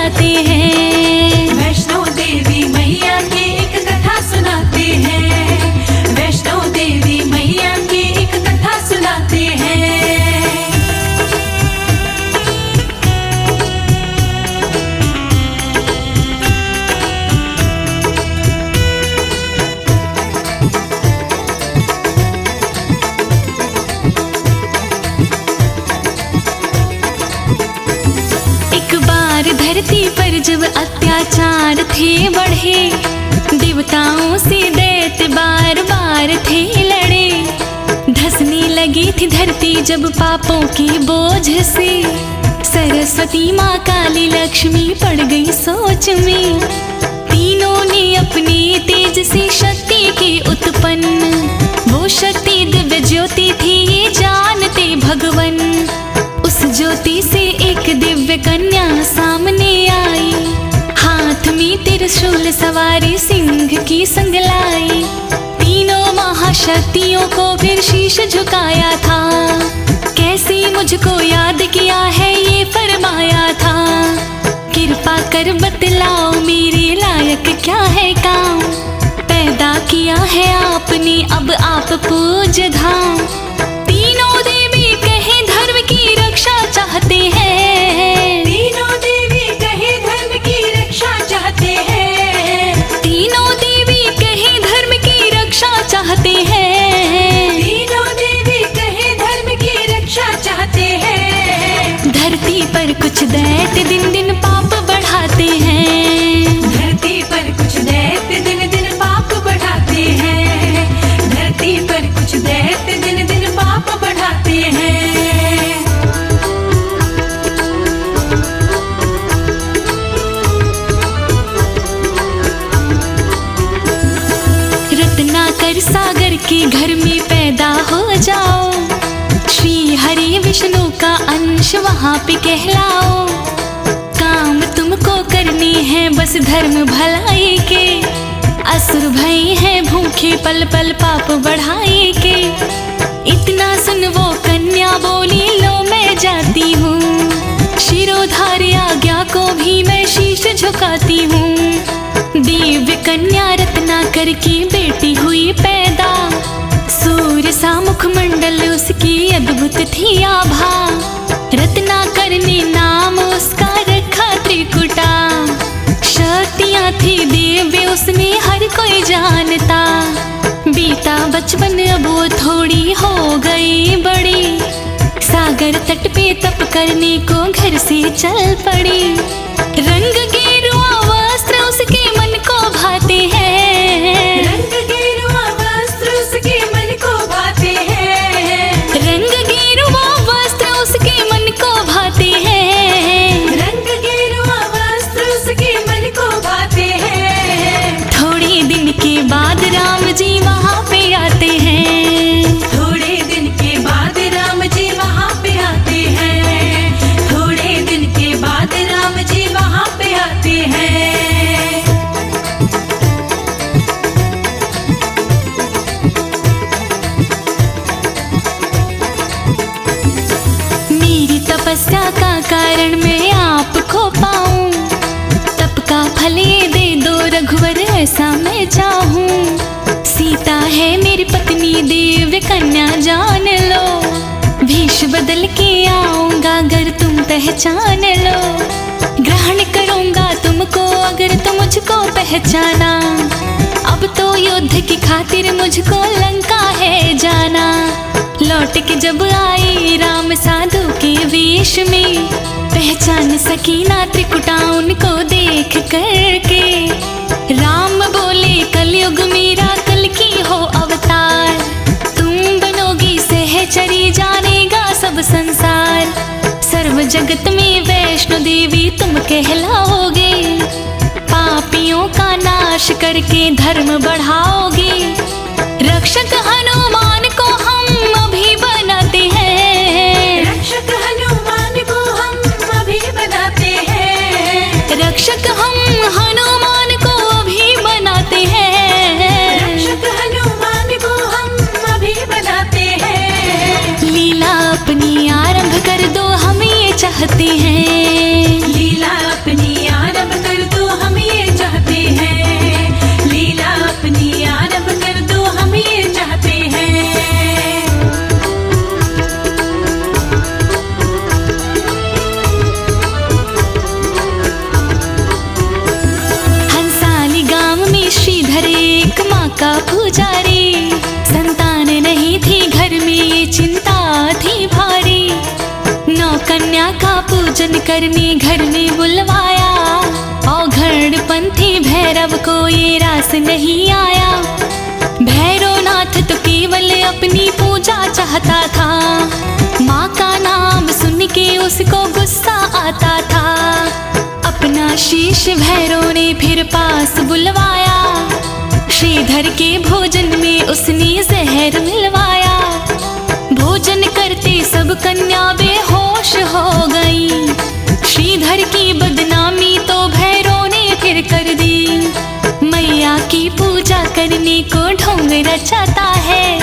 बुलाते हैं। वैष्णो देवी मैया की एक कथा सुनाते हैं। वैष्णो देवी मैया की एक कथा सुनाते हैं। धरती पर जब अत्याचार थे बढ़े, देवताओं से दैत्य बार बार थे लड़े। धंसने लगी थी धरती जब पापों के बोझ से, सरस्वती माँ काली लक्ष्मी पड़ गई सोच में। तीनों ने अपने तेज से शक्ति की उत्पन्न, वो शक्ति दिव्य ज्योति थी ये जानते भगवन। उस ज्योति से एक दिव्य कन्या सामने आई, हाथ में त्रिशूल सवारी सिंह की संग लाई। तीनों महाशक्तियों को फिर शीश झुकाया था, कैसे मुझको याद किया है ये फरमाया था। कृपा कर बतलाओ मेरे लायक क्या है काम, पैदा किया है आपने अब आप पूज धाम। तीनों देवी कहे धर्म की रक्षा चाहते हैं। तीनों देवी कहे धर्म की रक्षा चाहते हैं। तीनों देवी कहे धर्म की रक्षा चाहते हैं। तीनों देवी कहे धर्म की रक्षा चाहते हैं। धरती पर कुछ दैत्य दिन दिन पाप बढ़ाते हैं। धरती पर कुछ दैत्य दिन दिन पाप बढ़ाते हैं। धरती पर कुछ दैत्य दिन दिन पाप बढ़ाते हैं। रत्नाकर सागर के घर में पैदा हो जाओ, श्री हरि विष्णु का अंश वहाँ पे कहलाओ। काम तुमको करने हैं बस धर्म भलाई के, असुर भय हैं भूखे पल पल पाप बढ़ाए के। इतना सुन वो कन्या बोली लो मैं जाती हूँ, शिरोधार्य आज्ञा को भी मैं शीश झुकाती हूँ। दिव्य कन्या रत्नाकर की बेटी हुई पैदा, सूर्य सा मुखमंडल उसकी अद्भुत थी आभा। रत्नाकर ने नाम उसका रखा त्रिकुटा, शक्तियाँ थी दिव्य उसमें हर कोई जानता। बीता बचपन अब वो थोड़ी हो गई बड़ी, सागर तट पे तप करने को घर से चल पड़ी। रंग गेरुआ वस्त्र उसके मन को भाते हैं। रंग गेरुआ वस्त्र उसके मन को भाते हैं। रंग गेरुआ वस्त्र उसके मन को भाते हैं। रंग गेरुआ वस्त्र उसके मन को भाते हैं। थोड़े दिन के बाद राम जी वहाँ पे आते हैं। थोड़े दिन के बाद राम जी वहाँ पे आते हैं। थोड़े दिन के बाद राम जी वहाँ पे आते हैं। मेरी तपस्या का कारण मैं आपको पाऊं, तप का फल ये दे दो रघुवर ऐसा मैं चाहूं। सीता है मेरी पत्नी देव कन्या जान लो, भेष बदल के आऊंगा अगर तुम पहचान लो। ग्रहण करूंगा तुमको अगर तुम मुझको पहचाना, अब तो युद्ध की खातिर मुझको लंका है जाना। लौट के जब आई राम साधु के वेश में, पहचान सकी ना त्रिकुटा उनको देख करके। राम बोले कलयुग मेरा कल की हो अवतार, तुम बनोगी सहचरी जानेगा सब संसार। सर्व जगत में वैष्णो देवी तुम कहलाओगे, पापियों का नाश करके धर्म बढ़ाओगे। रक्षक हनुमान को हम अभी बनाते हैं। रक्षक हनुमान को हम अभी बनाते हैं। रक्षक हम हनुमान को अभी बनाते हैं। रक्षक हनुमान को हम अभी बनाते हैं। लीला अपनी आरंभ कर दो हम ये चाहते हैं। लीला अपनी पुजारी। संतान नहीं थी घर में ये चिंता थी भारी। नौ कन्या का पूजन करने घर में बुलवाया। औघड़ पंथी भैरव को ये रास नहीं आया। भैरवनाथ तो केवल अपनी पूजा चाहता था। माँ का नाम सुन के उसको गुस्सा आता था। अपना शीश भैरव ने फिर पास बुलवाया। श्रीधर के भोजन में उसने जहर मिलवाया। भोजन करते सब कन्या बेहोश हो गई। श्रीधर की बदनामी तो भैरव ने फिर कर दी। मैया की पूजा करने को ढोंग रचाता है।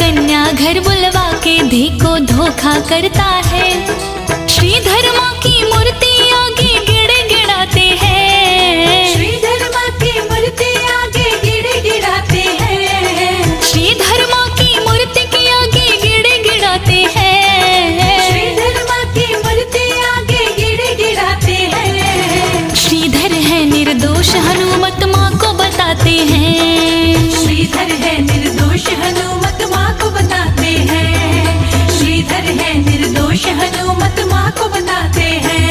कन्या घर बुलवा के देखो धोखा करता है। श्रीधर माँ की मूर्ति आगे गिड़गिड़ाते हैं। श्रीधर माँ की मूर्ति आगे गिड़गिड़ाते हैं। श्रीधर माँ की मूर्ति के आगे गिड़गिड़ाते हैं। श्रीधर माँ की मूर्ति आगे गिड़गिड़ाते हैं। श्रीधर है निर्दोष हनुमत माँ को बताते हैं। श्रीधर है निर्दोष हनुमत माँ को बताते हैं। श्रीधर है निर्दोष हनुमत माँ को बताते हैं।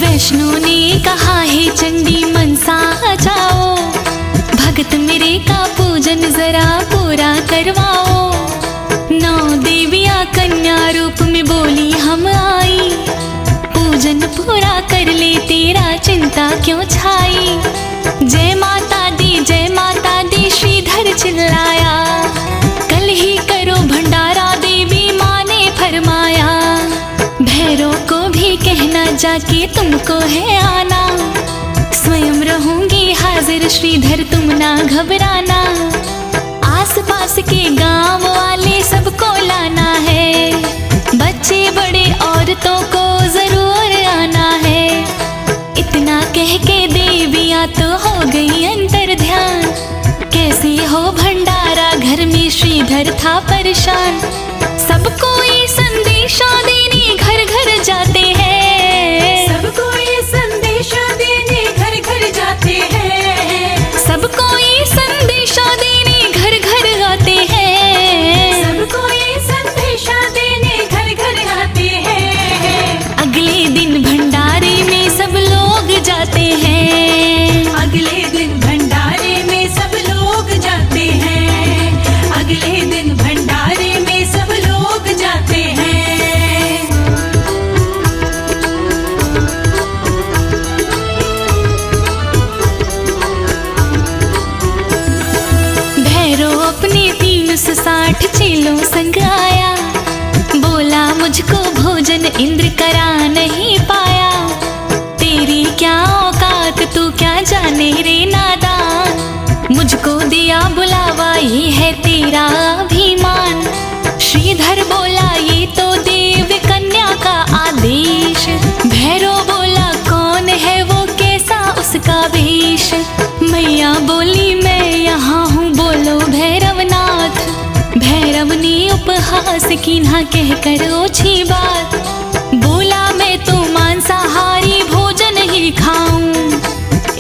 वैष्णो ने कहा है चंडी मनसा जाओ। भगत मेरे का पूजन जरा पूरा करवाओ। नौ देवियाँ कन्या रूप में बोली हम आई। पूजन पूरा कर ले तेरा चिंता क्यों छाई। जय माता दी श्रीधर चिल्लाया। कल ही करो भंडारा देवी माँ ने फरमाया। भैरव को भी कहना जाके तुमको है आना। स्वयं रहूंगी हाजिर श्रीधर तुम ना घबराना। आस पास के गांव वाले सबको लाना है। बच्चे बड़े औरतों को जरूर आना है। इतना कह के देवियाँ तो हो गई अंतर ध्यान। कैसे हो भंडारा घर में श्रीधर था परेशान। सबको ये संदेशा देने घर घर जाते हैं। सबको ये संदेशा देने घर घर जाते हैं। सबको ये संदेशा देने घर घर आते हैं। सबको ये संदेशा देने घर घर आते हैं। अगले दिन भंडारे में सब लोग जाते हैं। अगले दिन भंडारे में सब लोग जाते हैं। अगले दिन भंडारे में सब लोग जाते हैं। भैरव अपने 360 चेलों संग आया। बोला मुझको भोजन इंद्र करा नहीं पाया। तेरी क्या औकात तू क्या जाने रे नादान। मुझको दिया बुलावा ये है तेरा अभिमान। श्रीधर बोला ये तो देव कन्या का आदेश। भैरव बोला कौन है वो कैसा उसका वेश। मैया बोली मैं यहाँ हूँ बोलो भैरवनाथ। भैरव ने उपहास की ना कहकर ओछी बात। बोला मैं तो मांसाहारी भोजन ही खाऊं।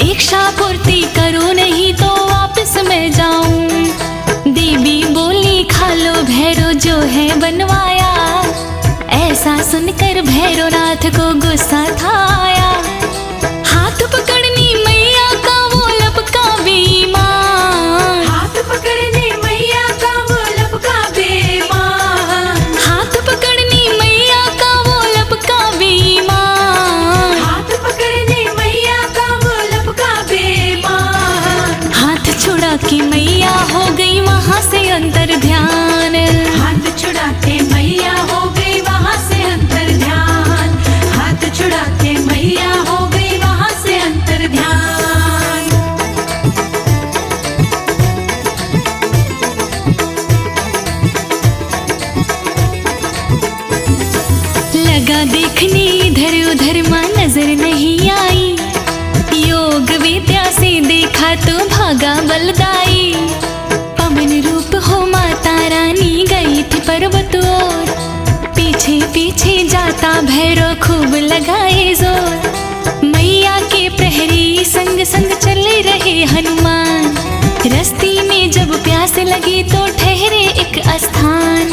इच्छा पूर्ति करो नहीं तो वापस मैं जाऊं। देवी बोली खा लो भैरव जो है बनवाया। ऐसा सुनकर भैरवनाथ को गुस्सा था आया। हाथ पकड़नी मैया का वो लपका बेईमान। हाथ पकड़ने मैया का वो लपका बेईमान। हाथ पकड़नी मैया का वो लपका बेईमान। हाथ पकड़ने मैया का वो लपका बेईमान। हाथ छुड़ा के मैया हो गई वहां से अंतर ध्यान। हाथ छुड़ा के मैया हो गई वहां से अंतर ध्यान। हाथ छुड़ा के मैया हो गई वहां से अंतर ध्यान। लगा देखने इधर उधर माँ नजर नहीं आई। योग विद्या से देखा तो भागा बलदाई। पवन रूप हो माता रानी गई थी पर्वत ओर। पीछे पीछे भैरव खूब लगाए जोर। मैया के प्रहरी संग संग चले रहे हनुमान। रस्ती में जब प्यास लगी तो ठहरे एक स्थान।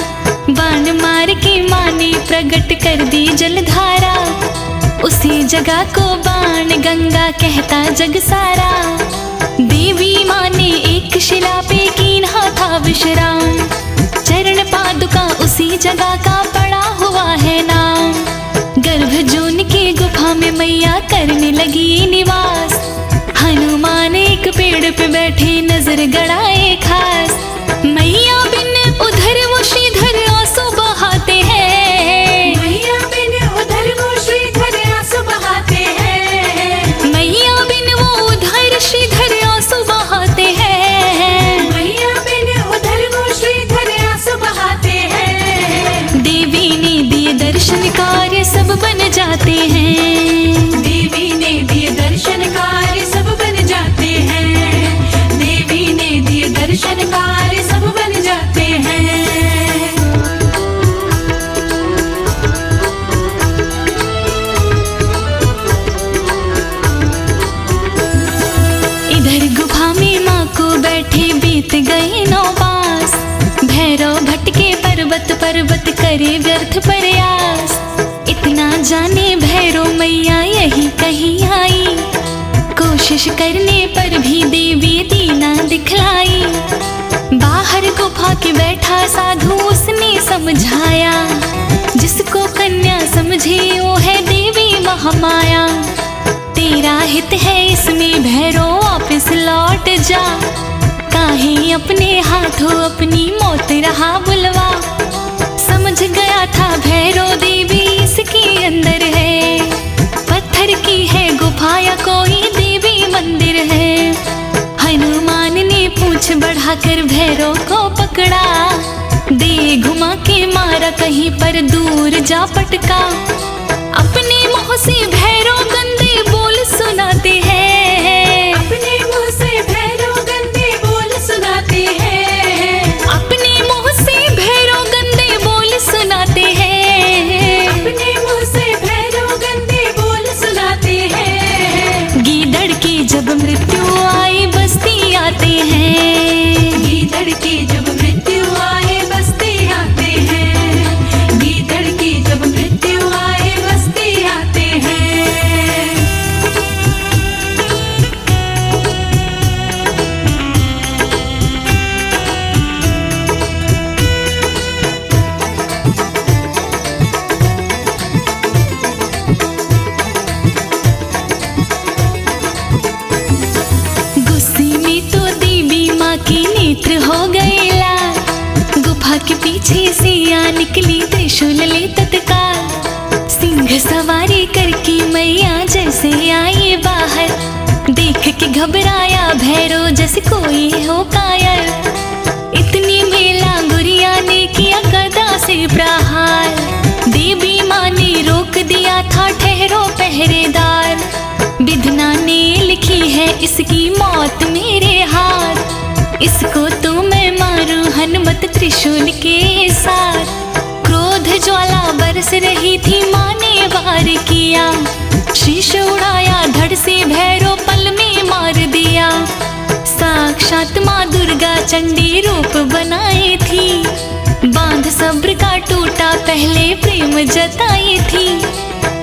बाण मार के माँ ने प्रकट कर दी जलधारा। उसी जगह को बाण गंगा कहता जग सारा। देवी माँ ने एक शिला पे कीन्हा था विश्राम। चरण पादुका उसी जगह का पड़ा हुआ है नाम। गर्भ जून की गुफा में मैया करने लगी निवास। हनुमान एक पेड़ पे बैठे नजर गड़ाए खास। मैया बिन उधर वो श्रीधर आंसू बहाते हैं। मैया बिन उधर वो श्रीधर आंसू बहाते हैं। मैया बिन वो उधर श्रीधर आंसू बहाते हैं। मैया बिन उधर वो श्रीधर आंसू बहाते हैं। देवी ने दिए दर्शन कार्य सब बन जाते हैं। देवी ने दिए दर्शन कार्य सब बन जाते हैं। देवी ने दिए दर्शन कार्य सब बन जाते हैं। इधर गुफा में माँ को बैठे बीत गए 9 मास। भैरव भटके पर्वत पर्वत करे व्यर्थ प्रयास। इतना जाने भैरव मैया यही कहीं आई। कोशिश करने पर भी देवी दीना दिखलाई। बाहर गुफा के बैठा साधु उसने समझाया। जिसको कन्या समझे वो है देवी महामाया। तेरा हित है इसमें भैरव वापस लौट जा। काहे अपने हाथों अपनी मौत रहा बुलवा। समझ गया था भैरव देवी इसके अंदर है। पत्थर की है गुफा या कोई देवी मंदिर है। हनुमान ने पूंछ बढ़ाकर भैरव को पकड़ा। दे घुमा के मारा कहीं पर दूर जा पटका। अपने मुंह से भैरव गंदे बोल सुनाते हैं। अपने मुंह से भैरव गंदे बोल सुनाते हैं। अपने मुंह से भैरव गंदे बोल सुनाते हैं। अपने मुंह से भैरव गंदे बोल सुनाते हैं। गीदड़ की जब मृत्यु आए बस्ती आते हैं। गीदड़ की जब मृत्यु आए बस्ती आते हैं। गीदड़ की जब मृत्यु आए बस्ती आते हैं। गुस्से में तो देवी माँ के नेत्र हो गए लाल। गुफा के पीछे से आ निकली त्रिशूल ले तत्काल। सिंह सवारी करके मैया जैसे आई बाहर। देख के घबराया भैरव जैसे कोई हो कायर। इतनी मेला गुरिया ने किया गदा से प्रहार। देवी माँ ने रोक दिया था ठहरो पहरेदार। विधना ने लिखी है इसकी मौत मेरे हाथ। इसको तो मैं मारूं हनुमत त्रिशूल के साथ। क्रोध ज्वाला बरस रही थी माँ ने वार किया। शीश उड़ाया धड़ से भैरव पल में मार दिया। साक्षात माँ दुर्गा चंडी रूप बनाई थी। बांध सब्र का टूटा पहले प्रेम जताई थी।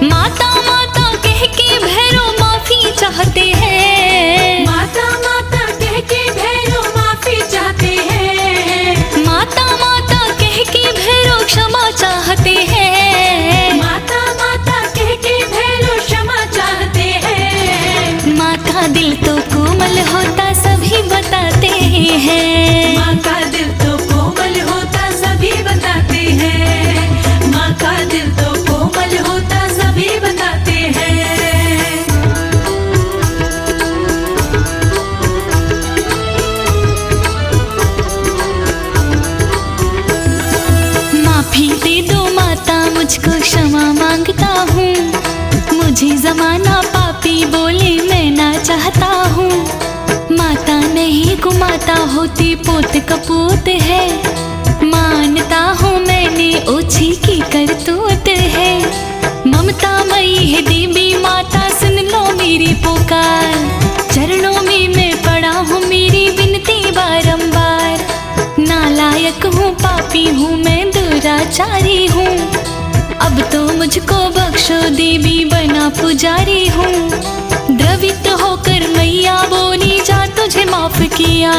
माता माता कह के भैरव माफी चाहते हैं। माता माता कह के भैरव माफी चाहते हैं। माता माता कह के भैरव क्षमा चाहते हैं। माता माता कह के भैरव क्षमा चाहते हैं। माँ का दिल तो कोमल होता सभी बताते हैं। माँ का दिल तो कोमल होता सभी बताते हैं। माँ का दिल तो कोमल होता सभी बताते हैं। माफी दे दो माता मुझको क्षमा मांगता हूँ। मुझे जमाना पापी बोले मैं ना चाहता हूँ। माता नहीं माता होती पोत कपूत है, मानता हूँ मैंने ओछी की करतूत है। ममता मई है देवी माता, सुन लो मेरी पुकार। चरणों में मैं पड़ा हूँ, मेरी विनती बारंबार। नालायक हूँ, पापी हूँ, मैं दुराचारी हूँ। अब तो मुझको बख्शो देवी, बना पुजारी हूँ। द्रवित होकर मैया बोली, जा तुझे माफ किया।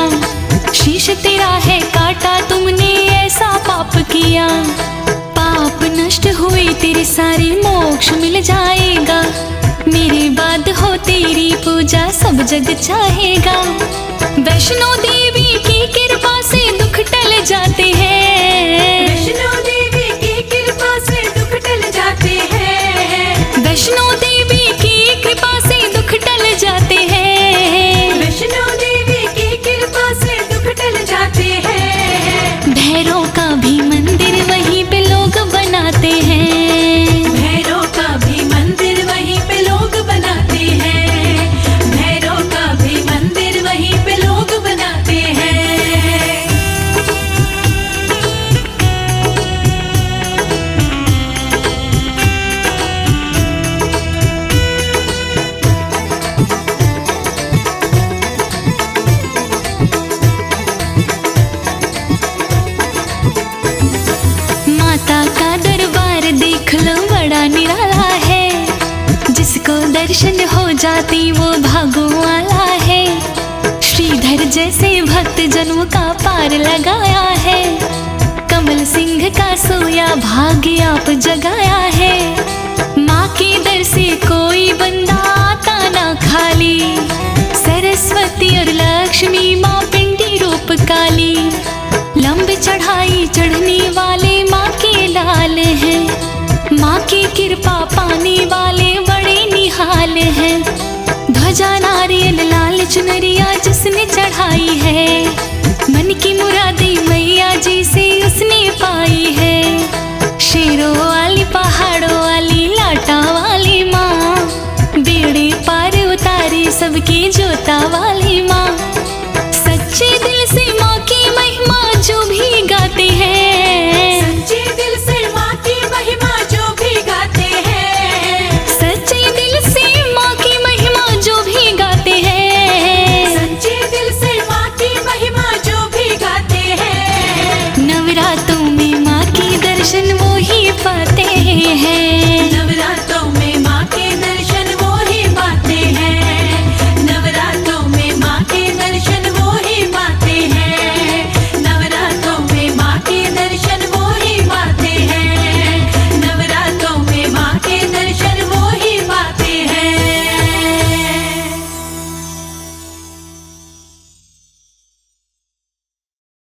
शीश तेरा है काटा, तुमने ऐसा पाप किया। पाप नष्ट हुए तेरे सारे, मोक्ष मिल जाएगा। मेरे बाद हो तेरी पूजा, सब जग चाहेगा। वैष्णो देवी की कृपा से दुख टल जाते हैं। वैष्णो देवी की कृपा से दुख टल जाते हैं। वैष्णो देवी की कृपा से दुख टल जाते हैं। वैष्णो देवी की कृपा से दुख टल जाते हैं। भैरव का भी मंदिर वहीं पे लोग बनाते हैं। भैरव का भी मंदिर वहीं पे लोग बनाते हैं। भैरव का भी मंदिर वहीं पे लोग बनाते हैं। माता का दरबार देख लो, बड़ा निराला है। जिसको दर्शन हो जाती वो भागों वाला है। श्रीधर जैसे भक्त जनों का पार लगाया है। कमल सिंह का सोया भाग्य आप जगाया है। माँ के दर से कोई बंदा आता ना खाली। सरस्वती और लक्ष्मी माँ पिंडी रूप काली। लंब चढ़ाई चढ़ने वाले माँ के लाल हैं। माँ की कृपा पाने वाले बड़े निहाल हैं। ध्वजा नारियल लाल चुनरिया जिसने चढ़ाई है, मन की मुरादें मैया जी से उसने पाई है। शेरों वाली पहाड़ों वाली लाटा वाली माँ, बेड़े पार उतारे सबकी जोता वाली